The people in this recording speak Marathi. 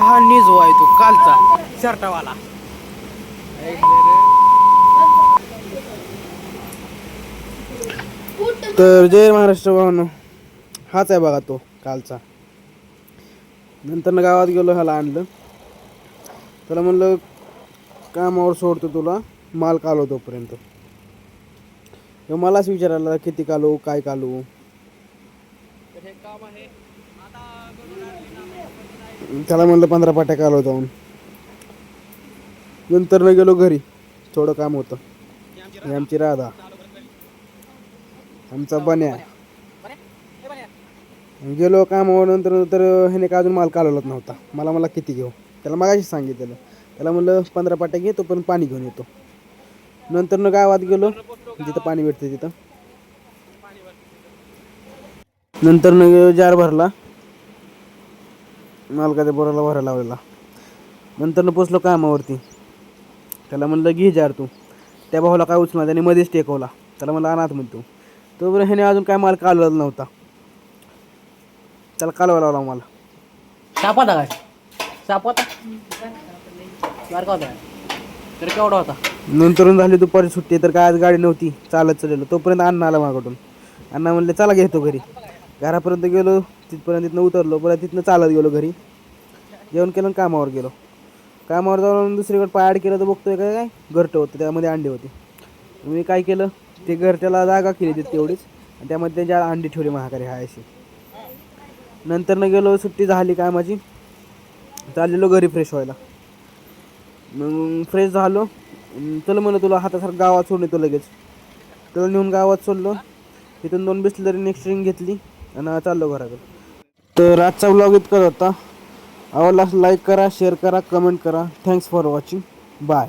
हा निजो आहे तो कालचा शर्टावाला. तर जय महाराष्ट्र भावानो, हाच आहे बघा तो कालचा. नंतर गावात गेलो, ह्याला आणलं. त्याला म्हणलं कामावर सोडतो तुला, माल कालव तोपर्यंत. मलाच विचारायला किती कालू काय कालू. त्याला म्हणलं 15 पाट्या कालव जाऊन. नंतर न गेलो घरी, थोडं काम होतं. ही आमची राधा, आमचा बन्या. गेलो कामावर. नंतर तर ह्याने का अजून माल कालवलाच नव्हता. मला किती घेऊ, त्याला मगाशी सांगितलेलं. त्याला म्हणलं 15 पाट्या घे, तोपर्यंत पाणी घेऊन येतो. नंतर न गावात गेलो, जिथं पाणी भेटते तिथं. नंतर न जार भरला, मालकाच्या बोराला भरायला लावलेला. नंतर न पोचलो कामावरती. त्याला म्हणलं घे जार तू. त्या भावाला काय उचलला, त्याने मध्येच टेकवला. त्याला म्हणलं अनाथ म्हणतो. तोपर्यंत ह्याने अजून काय माल कालवला नव्हता. त्याला कालवा लावला मला. साप होता काय? साप होता बारका होता तर केवढा होता. नंतर झाली दुपारी सुट्टी. तर काय आज गाडी नव्हती, चालत चाललेलो. तोपर्यंत अण्णा आला मागवून. अण्णा म्हणले चला घेतो घरी. घरापर्यंत गेलो, तिथपर्यंत तिथनं उतरलो. परत तिथनं चालत गेलो घरी. जेवण केलं, कामावर गेलो. कामावर जाऊन दुसरीकडे पाय आड केलं तर बघतोय काय घरटं होतं, त्यामध्ये अंडी होती. मी काय केलं, ते घरट्याला जागा केली तिथे तेवढीच, आणि त्यामध्ये त्यांच्या अंडी ठेवली महागारी हाय अशी. नंतर न गेलो, सुट्टी झाली कामाची. चाललेलो घरी फ्रेश व्हायला. मग फ्रेश झालो. चल म्हणलं तुला हातासारखं गावात सोडून येतो लगेच. त्याला नेऊन गावात सोडलो. तिथून 2 बिस्लरी एक्सचेंज घेतली आणि चाललो घराकडे. तर आजचा व्लॉग इतकाच होता. आवडला लाईक करा, शेअर करा, कमेंट करा. Thanks for watching. बाय.